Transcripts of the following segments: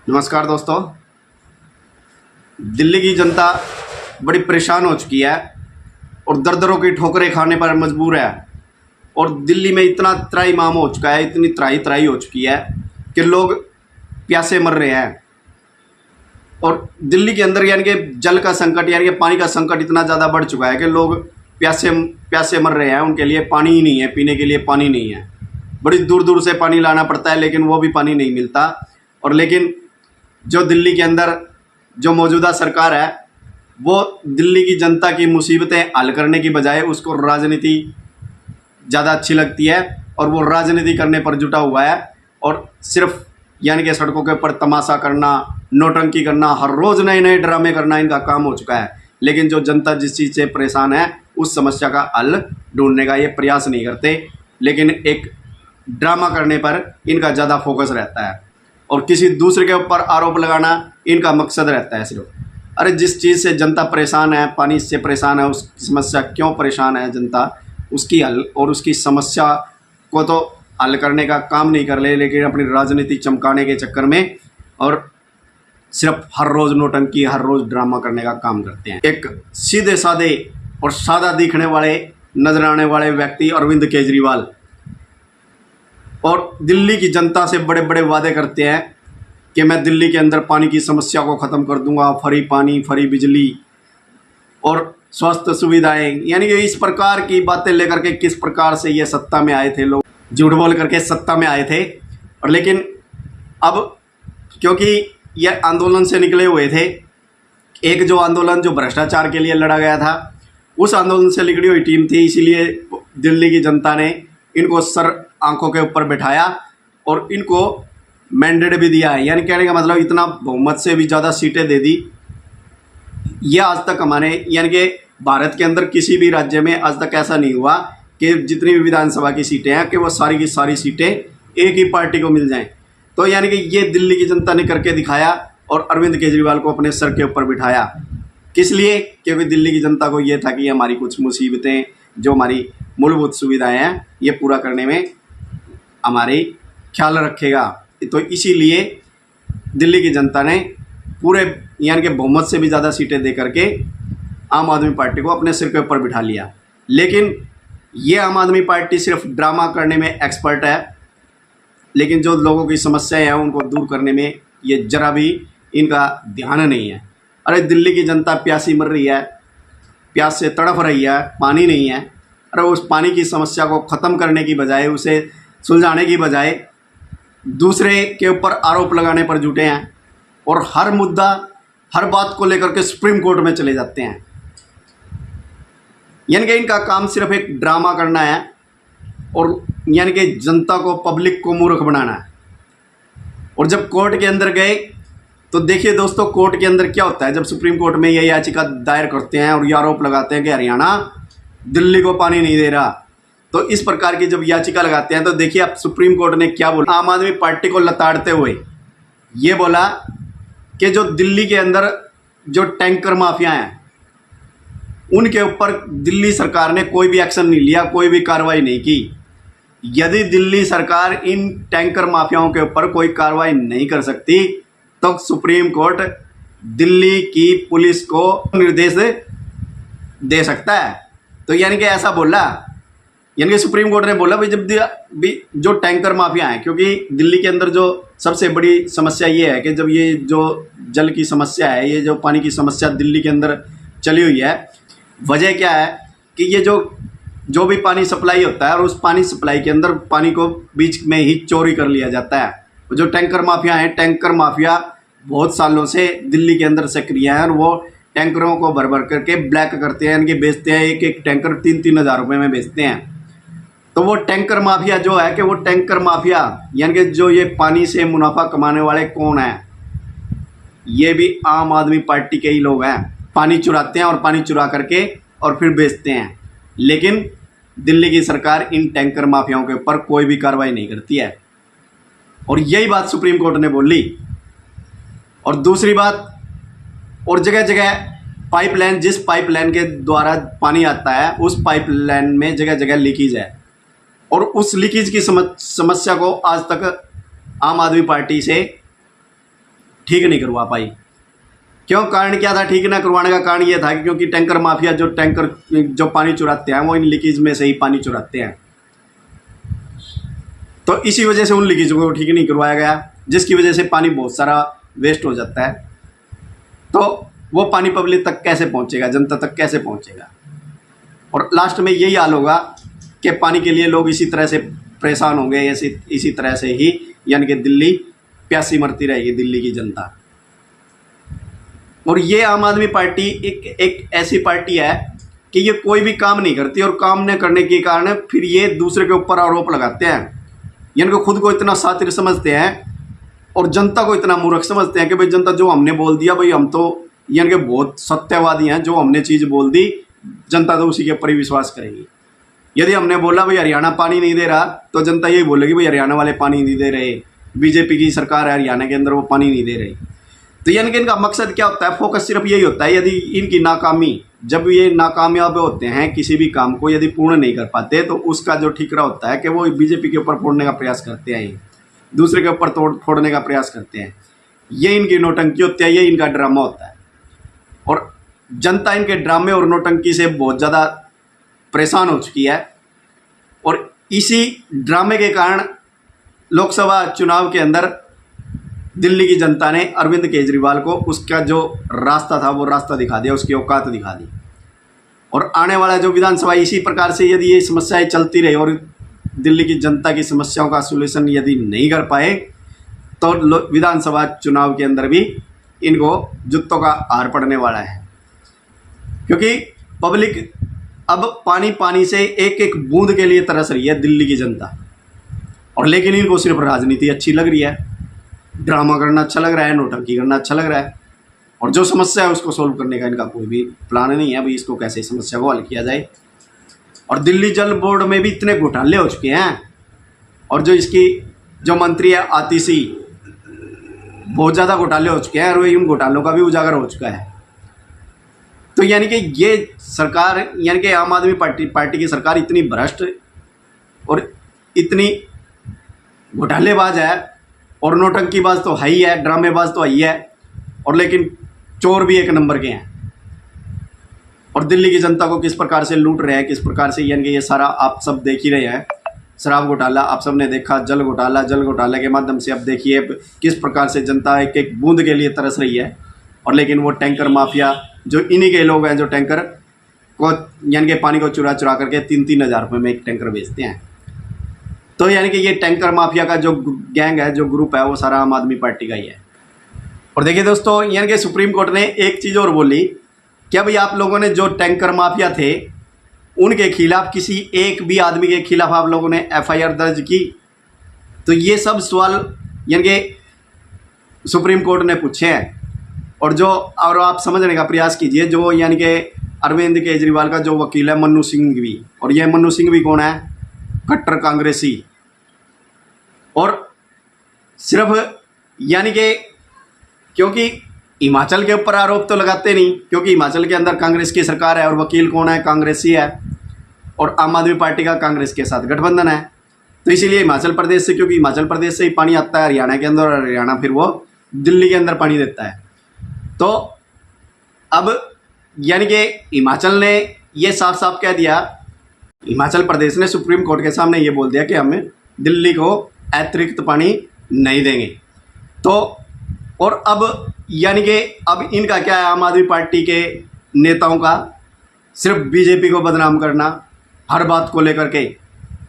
नमस्कार दोस्तों। दिल्ली की जनता बड़ी परेशान हो चुकी है और दर दरों की ठोकरें खाने पर मजबूर है। और दिल्ली में इतना त्राहिमाम हो चुका है, इतनी त्राही त्राही हो चुकी है कि लोग प्यासे मर रहे हैं। और दिल्ली के अंदर यानी कि जल का संकट यानी कि पानी का संकट इतना ज़्यादा बढ़ चुका है कि लोग प्यासे प्यासे मर रहे हैं। उनके लिए पानी ही नहीं है, पीने के लिए पानी नहीं है। बड़ी दूर दूर से पानी लाना पड़ता है, लेकिन वो भी पानी नहीं मिलता। और लेकिन जो दिल्ली के अंदर जो मौजूदा सरकार है, वो दिल्ली की जनता की मुसीबतें हल करने की बजाय उसको राजनीति ज़्यादा अच्छी लगती है और वो राजनीति करने पर जुटा हुआ है। और सिर्फ यानी कि सड़कों के ऊपर तमाशा करना, नौटंकी करना, हर रोज़ नए नए ड्रामे करना इनका काम हो चुका है। लेकिन जो जनता जिस चीज़ से परेशान है उस समस्या का हल ढूंढने का ये प्रयास नहीं करते, लेकिन एक ड्रामा करने पर इनका ज़्यादा फोकस रहता है और किसी दूसरे के ऊपर आरोप लगाना इनका मकसद रहता है सिर्फ। अरे जिस चीज़ से जनता परेशान है, पानी से परेशान है, उस समस्या क्यों परेशान है जनता, उसकी हल और उसकी समस्या को तो हल करने का काम नहीं कर ले, लेकिन अपनी राजनीति चमकाने के चक्कर में और सिर्फ हर रोज़ नौटंकी, हर रोज़ ड्रामा करने का काम करते हैं। एक सीधे साधे और सादा दिखने वाले नजर आने वाले व्यक्ति अरविंद केजरीवाल और दिल्ली की जनता से बड़े बड़े वादे करते हैं कि मैं दिल्ली के अंदर पानी की समस्या को ख़त्म कर दूंगा, फ्री पानी, फ्री बिजली और स्वास्थ्य सुविधाएं, यानी कि इस प्रकार की बातें लेकर के किस प्रकार से ये सत्ता में आए थे। लोग झूठ बोल करके सत्ता में आए थे। और लेकिन अब क्योंकि ये आंदोलन से निकले हुए थे, एक जो आंदोलन जो भ्रष्टाचार के लिए लड़ा गया था, उस आंदोलन से निकली हुई टीम थी, इसीलिए दिल्ली की जनता ने इनको सर आंखों के ऊपर बैठाया और इनको मैंडेट भी दिया है। यानी कहने का मतलब इतना बहुमत से भी ज़्यादा सीटें दे दी। यह आज तक हमारे यानी कि भारत के अंदर किसी भी राज्य में आज तक ऐसा नहीं हुआ कि जितनी भी विधानसभा की सीटें हैं कि वो सारी की सारी सीटें एक ही पार्टी को मिल जाएं। तो यानी कि ये दिल्ली की जनता ने करके दिखाया और अरविंद केजरीवाल को अपने सर के ऊपर बिठाया। किस लिए? क्योंकि दिल्ली की जनता को ये था कि हमारी कुछ मुसीबतें, जो हमारी मूलभूत सुविधाएं हैं, ये पूरा करने में हमारी ख्याल रखेगा। तो इसीलिए दिल्ली की जनता ने पूरे यानी कि बहुमत से भी ज़्यादा सीटें दे करके आम आदमी पार्टी को अपने सिर के ऊपर बिठा लिया। लेकिन ये आम आदमी पार्टी सिर्फ ड्रामा करने में एक्सपर्ट है, लेकिन जो लोगों की समस्याएं हैं उनको दूर करने में ये जरा भी इनका ध्यान नहीं है। अरे दिल्ली की जनता प्यासी मर रही है, प्यास से तड़फ रही है, पानी नहीं है। अरे उस पानी की समस्या को ख़त्म करने की बजाय, उसे सुलझाने की बजाय दूसरे के ऊपर आरोप लगाने पर जुटे हैं और हर मुद्दा, हर बात को लेकर के सुप्रीम कोर्ट में चले जाते हैं। यानी कि इनका काम सिर्फ एक ड्रामा करना है और यानी कि जनता को, पब्लिक को मूर्ख बनाना है। और जब कोर्ट के अंदर गए तो देखिए दोस्तों, कोर्ट के अंदर क्या होता है। जब सुप्रीम कोर्ट में ये याचिका दायर करते हैं और ये आरोप लगाते हैं कि हरियाणा दिल्ली को पानी नहीं दे रहा, तो इस प्रकार की जब याचिका लगाते हैं तो देखिए आप सुप्रीम कोर्ट ने क्या बोला। आम आदमी पार्टी को लताड़ते हुए ये बोला कि जो दिल्ली के अंदर जो टैंकर माफिया हैं उनके ऊपर दिल्ली सरकार ने कोई भी एक्शन नहीं लिया, कोई भी कार्रवाई नहीं की। यदि दिल्ली सरकार इन टैंकर माफियाओं के ऊपर कोई कार्रवाई नहीं कर सकती तो सुप्रीम कोर्ट दिल्ली की पुलिस को निर्देश दे सकता है। तो यानी कि ऐसा बोला, यानी कि सुप्रीम कोर्ट ने बोला भाई जब भी जो टैंकर माफिया हैं, क्योंकि दिल्ली के अंदर जो सबसे बड़ी समस्या ये है कि जब ये जो जल की समस्या है, ये जो पानी की समस्या दिल्ली के अंदर चली हुई है, वजह क्या है कि ये जो भी पानी सप्लाई होता है और उस पानी सप्लाई के अंदर पानी को बीच में ही चोरी कर लिया जाता है। जो टैंकर माफिया हैं, टैंकर माफिया बहुत सालों से दिल्ली के अंदर सक्रिय हैं और वो टैंकरों को भर भर करके ब्लैक करते हैं, यानी कि बेचते हैं। एक एक टैंकर 3-3 हज़ार रुपये में बेचते हैं। तो वो टैंकर माफिया जो है कि वो टैंकर माफिया यानी कि जो ये पानी से मुनाफा कमाने वाले कौन हैं, ये भी आम आदमी पार्टी के ही लोग हैं। पानी चुराते हैं और पानी चुरा करके और फिर बेचते हैं। लेकिन दिल्ली की सरकार इन टैंकर माफियाओं के ऊपर कोई भी कार्रवाई नहीं करती है और यही बात सुप्रीम कोर्ट ने बोली। और दूसरी बात, और जगह जगह पाइपलाइन, जिस पाइपलाइन के द्वारा पानी आता है उस पाइपलाइन में जगह जगह लीकेज है और उस लीकेज की समस्या को आज तक आम आदमी पार्टी से ठीक नहीं करवा पाई। क्यों? कारण क्या था ठीक ना करवाने का? कारण ये था कि क्योंकि टैंकर माफिया जो पानी चुराते हैं वो इन लीकेज में से ही पानी चुराते हैं। तो इसी वजह से उन लीकेजों को ठीक नहीं करवाया गया, जिसकी वजह से पानी बहुत सारा वेस्ट हो जाता है। तो वो पानी पब्लिक तक कैसे पहुंचेगा, जनता तक कैसे पहुंचेगा? और लास्ट में यही हाल होगा कि पानी के लिए लोग इसी तरह से परेशान होंगे, इसी तरह से ही यानी कि दिल्ली प्यासी मरती रहेगी, दिल्ली की जनता। और ये आम आदमी पार्टी एक ऐसी पार्टी है कि ये कोई भी काम नहीं करती, और काम न करने के कारण फिर ये दूसरे के ऊपर आरोप लगाते हैं। यानी कि खुद को इतना शातिर समझते हैं और जनता को इतना मूर्ख समझते हैं कि भाई जनता जो हमने बोल दिया, भाई हम तो यानी कि बहुत सत्यवादी हैं, जो हमने चीज़ बोल दी जनता तो उसी के ऊपर ही विश्वास करेगी। यदि हमने बोला भाई हरियाणा पानी नहीं दे रहा, तो जनता यही बोलेगी भाई हरियाणा वाले पानी नहीं दे रहे, बीजेपी की सरकार है हरियाणा के अंदर, वो पानी नहीं दे रही। तो यानी कि इनका मकसद क्या होता है? फोकस सिर्फ यही होता है, यदि इनकी नाकामी, जब ये नाकामयाब होते हैं किसी भी काम को यदि पूर्ण नहीं कर पाते, तो उसका जो ठीकरा होता है कि वो बीजेपी के ऊपर फोड़ने का प्रयास करते हैं, दूसरे के ऊपर फोड़ने का प्रयास करते हैं। ये इनकी नौटंकी होती है, ये इनका ड्रामा होता है। और जनता इनके ड्रामे और नौटंकी से बहुत ज़्यादा परेशान हो चुकी है। और इसी ड्रामे के कारण लोकसभा चुनाव के अंदर दिल्ली की जनता ने अरविंद केजरीवाल को उसका जो रास्ता था वो रास्ता दिखा दिया, उसकी औकात दिखा दी। और आने वाला जो विधानसभा, इसी प्रकार से यदि ये समस्याएं चलती रही और दिल्ली की जनता की समस्याओं का सोल्यूशन यदि नहीं कर पाए, तो विधानसभा चुनाव के अंदर भी इनको जूतों का हार पड़ने वाला है। क्योंकि पब्लिक अब पानी पानी से एक एक बूंद के लिए तरस रही है दिल्ली की जनता। और लेकिन इनको सिर्फ राजनीति अच्छी लग रही है, ड्रामा करना अच्छा लग रहा है, नौटंकी करना अच्छा लग रहा है, और जो समस्या है उसको सोल्व करने का इनका कोई भी प्लान नहीं है भाई इसको कैसे समस्या को हल किया जाए। और दिल्ली जल बोर्ड में भी इतने घोटाले हो चुके हैं, और जो इसकी जो मंत्री है आतिशी, बहुत ज़्यादा घोटाले हो चुके हैं, और इन घोटालों का भी उजागर हो चुका है। तो यानी कि ये सरकार, यानी कि आम आदमी पार्टी की सरकार इतनी भ्रष्ट और इतनी घोटालेबाज है, और नौटंकीबाज तो है ही है, ड्रामेबाज तो है ही है, और लेकिन चोर भी एक नंबर के हैं। और दिल्ली की जनता को किस प्रकार से लूट रहे हैं, किस प्रकार से, यानी कि ये सारा आप सब देख ही रहे हैं। शराब घोटाला आप सब ने देखा, जल घोटाला के माध्यम से अब देखिए किस प्रकार से जनता एक एक बूंद के लिए तरस रही है। और लेकिन वो टैंकर माफिया, जो इन्हीं के लोग हैं जो टैंकर को यानी कि पानी को चुरा करके 3-3 हज़ार रुपये में एक टैंकर बेचते हैं। तो यानी कि ये टैंकर माफिया का जो गैंग है, जो ग्रुप है, वो सारा आम आदमी पार्टी का ही है। और देखिए दोस्तों, यानी कि सुप्रीम कोर्ट ने एक चीज़ और बोली, क्या भाई आप लोगों ने जो टैंकर माफिया थे उनके खिलाफ, किसी एक भी आदमी के खिलाफ आप लोगों ने FIR दर्ज की? तो ये सब सवाल यानी कि सुप्रीम कोर्ट ने पूछे हैं। और आप समझने का प्रयास कीजिए, जो यानी कि अरविंद केजरीवाल का जो वकील है मन्नू सिंघवी, और ये मन्नू सिंघवी कौन है? कट्टर कांग्रेसी। और सिर्फ यानी कि क्योंकि हिमाचल के ऊपर आरोप तो लगाते नहीं, क्योंकि हिमाचल के अंदर कांग्रेस की सरकार है, और वकील कौन है? कांग्रेसी है, और आम आदमी पार्टी का कांग्रेस के साथ गठबंधन है। तो इसीलिए हिमाचल प्रदेश से, क्योंकि हिमाचल प्रदेश से ही पानी आता है हरियाणा के अंदर, और हरियाणा फिर वो दिल्ली के अंदर पानी देता है। तो अब यानी कि हिमाचल ने ये साफ साफ कह दिया, हिमाचल प्रदेश ने सुप्रीम कोर्ट के सामने ये बोल दिया कि हम दिल्ली को अतिरिक्त पानी नहीं देंगे। तो और अब यानी कि अब इनका क्या है, आम आदमी पार्टी के नेताओं का सिर्फ बीजेपी को बदनाम करना हर बात को लेकर के।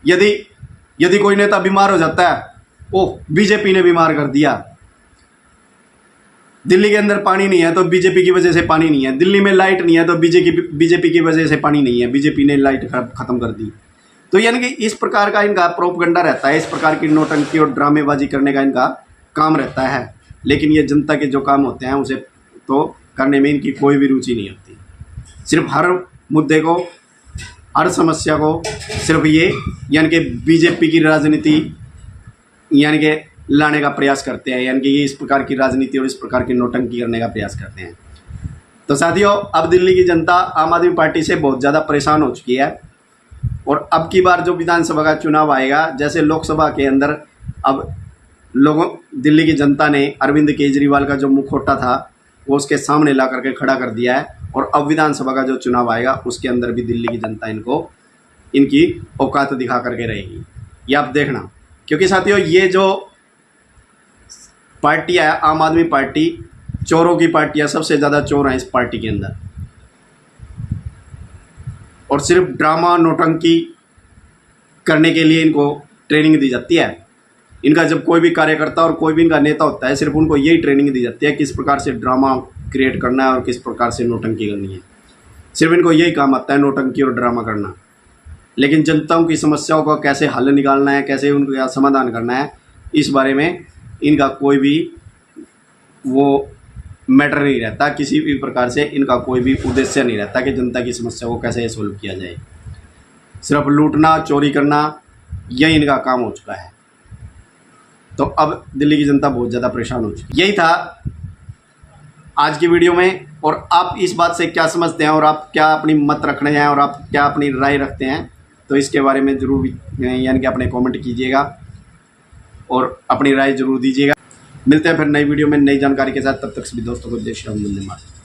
यदि कोई नेता बीमार हो जाता है, ओह बीजेपी ने बीमार कर दिया, दिल्ली के अंदर पानी नहीं है तो बीजेपी की वजह से पानी नहीं है, दिल्ली में लाइट नहीं है तो बीजेपी की वजह से पानी नहीं है, बीजेपी ने लाइट खत्म कर दी। तो यानी कि इस प्रकार का इनका प्रोपगंडा रहता है, इस प्रकार की नौटंकी और ड्रामेबाजी करने का इनका काम रहता है। लेकिन ये जनता के जो काम होते हैं उसे तो करने में इनकी कोई भी रुचि नहीं होती। सिर्फ हर मुद्दे को, हर समस्या को सिर्फ ये यानी कि बीजेपी की राजनीति यानी कि लाने का प्रयास करते हैं, यानी कि ये इस प्रकार की राजनीति और इस प्रकार की नौटंकी करने का प्रयास करते हैं। तो साथियों, अब दिल्ली की जनता आम आदमी पार्टी से बहुत ज़्यादा परेशान हो चुकी है। और अब की बार जो विधानसभा का चुनाव आएगा, जैसे लोकसभा के अंदर अब लोगों दिल्ली की जनता ने अरविंद केजरीवाल का जो मुखौटा था वो उसके सामने ला करके खड़ा कर दिया है। और अब विधानसभा का जो चुनाव आएगा उसके अंदर भी दिल्ली की जनता इनको इनकी औकात दिखा करके रहेगी, ये आप देखना। क्योंकि साथियों ये जो पार्टी है आम आदमी पार्टी, चोरों की पार्टी है, सबसे ज़्यादा चोर हैं इस पार्टी के अंदर। और सिर्फ ड्रामा नौटंकी करने के लिए इनको ट्रेनिंग दी जाती है। इनका जब कोई भी कार्यकर्ता और कोई भी इनका नेता होता है, सिर्फ उनको यही ट्रेनिंग दी जाती है किस प्रकार से ड्रामा क्रिएट करना है और किस प्रकार से नौटंकी करनी है। सिर्फ इनको यही काम आता है, नौटंकी और ड्रामा करना। लेकिन जनताओं की समस्याओं का कैसे हल निकालना है, कैसे उनका समाधान करना है, इस बारे में इनका कोई भी वो मैटर नहीं रहता। किसी भी प्रकार से इनका कोई भी उद्देश्य नहीं रहता कि जनता की समस्या को कैसे सोल्व किया जाए। सिर्फ लूटना, चोरी करना, यही इनका काम हो चुका है। तो अब दिल्ली की जनता बहुत ज़्यादा परेशान हो चुकी है। यही था आज की वीडियो में। और आप इस बात से क्या समझते हैं और आप क्या अपनी मत रख रहे हैं और आप क्या अपनी राय रखते हैं, तो इसके बारे में ज़रूर यानी कि अपने कमेंट कीजिएगा और अपनी राय ज़रूर दीजिएगा। मिलते हैं फिर नई वीडियो में नई जानकारी के साथ। तब तक सभी दोस्तों को जय श्री राम, वंदे मातरम।